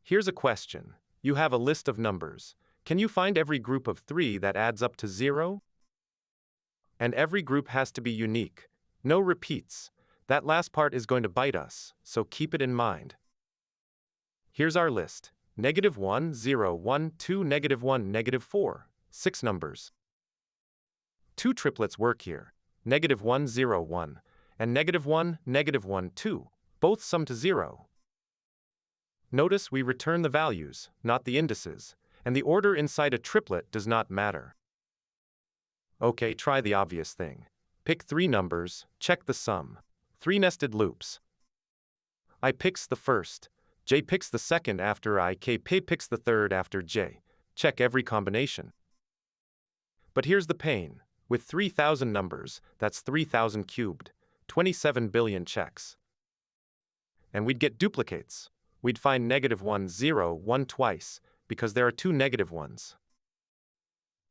Here's a question. You have a list of numbers. Can you find every group of 3 that adds up to 0? And every group has to be unique. No repeats. That last part is going to bite us, so keep it in mind. Here's our list. -1, 0, 1, 2, -1, -4. 6 numbers. 2 triplets work here. -1, 0, 1, and -1, -1, 2. Both sum to 0. Notice we return the values, not the indices, and the order inside a triplet does not matter. Okay, try the obvious thing. Pick 3 numbers, check the sum. 3 nested loops. I picks the first, J picks the second after I, K picks the third after J. Check every combination. But here's the pain. With 3,000 numbers, that's 3,000 cubed, 27 billion checks. And we'd get duplicates. We'd find -1, 0, 1 twice, because there are 2 negative ones.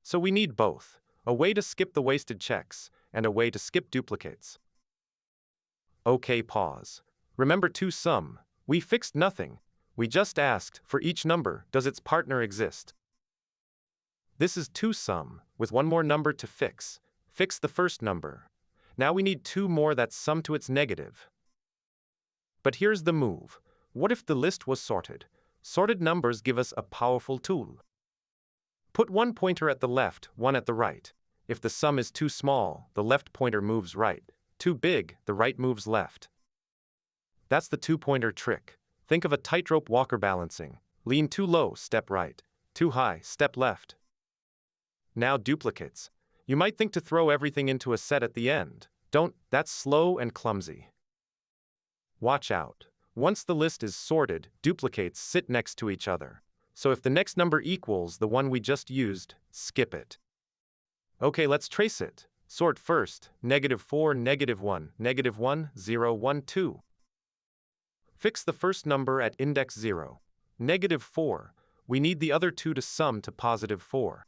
So we need both, a way to skip the wasted checks, and a way to skip duplicates. Okay, pause. Remember sum. We fixed nothing. We just asked, for each number, does its partner exist? This is sum, with one more number to fix. Fix the first number. Now we need 2 more that sum to its negative. But here's the move. What if the list was sorted? Sorted numbers give us a powerful tool. Put one pointer at the left, one at the right. If the sum is too small, the left pointer moves right. Too big, the right moves left. That's the 2-pointer trick. Think of a tightrope walker balancing. Lean too low, step right. Too high, step left. Now duplicates. You might think to throw everything into a set at the end. Don't, that's slow and clumsy. Watch out. Once the list is sorted, duplicates sit next to each other. So if the next number equals the one we just used, skip it. Okay, let's trace it. Sort first, -4, -1, -1, 0, 1, 2. Fix the first number at index 0. -4. We need the other 2 to sum to +4.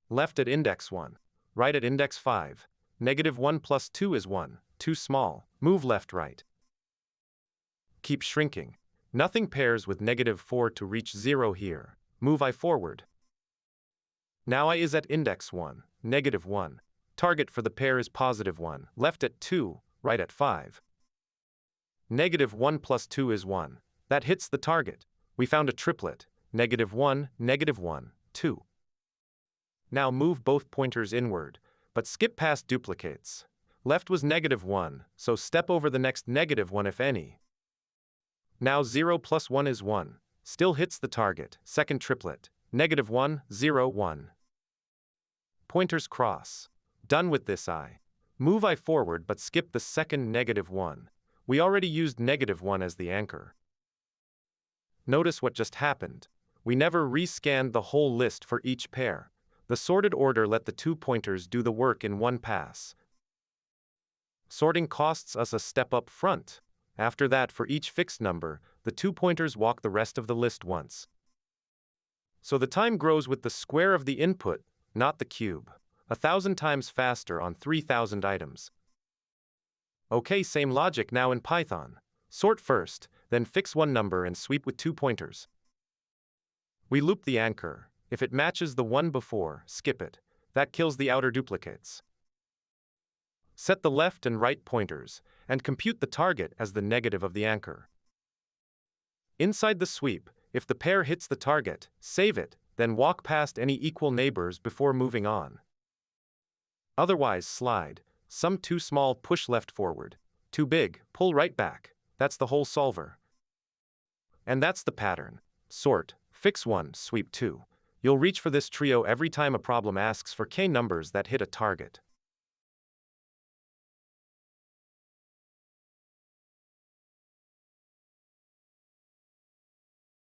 Left at index 1. Right at index 5. -1 plus 2 is 1. Too small. Move left right. Keep shrinking. Nothing pairs with -4 to reach 0 here. Move I forward. Now I is at index 1, -1. Target for the pair is +1. Left at 2, right at 5. -1 plus 2 is 1. That hits the target. We found a triplet. -1, -1, 2. Now move both pointers inward, but skip past duplicates. Left was -1, so step over the next -1 if any. Now 0 plus 1 is 1. Still hits the target. Second triplet. -1, 0, 1. Pointers cross. Done with this I. Move I forward but skip the second -1. We already used -1 as the anchor. Notice what just happened. We never rescanned the whole list for each pair. The sorted order let the 2 pointers do the work in one pass. Sorting costs us a step up front. After that, for each fixed number, the 2 pointers walk the rest of the list once. So the time grows with the square of the input, not the cube. 1,000 times faster on 3,000 items. Okay, same logic now in Python. Sort first, then fix one number and sweep with 2 pointers. We loop the anchor. If it matches the one before, skip it. That kills the outer duplicates. Set the left and right pointers, and compute the target as the negative of the anchor. Inside the sweep, if the pair hits the target, save it, then walk past any equal neighbors before moving on. Otherwise slide. Some too small, push left forward. Too big, pull right back. That's the whole solver. And that's the pattern. Sort, fix 1, sweep 2. You'll reach for this trio every time a problem asks for k numbers that hit a target.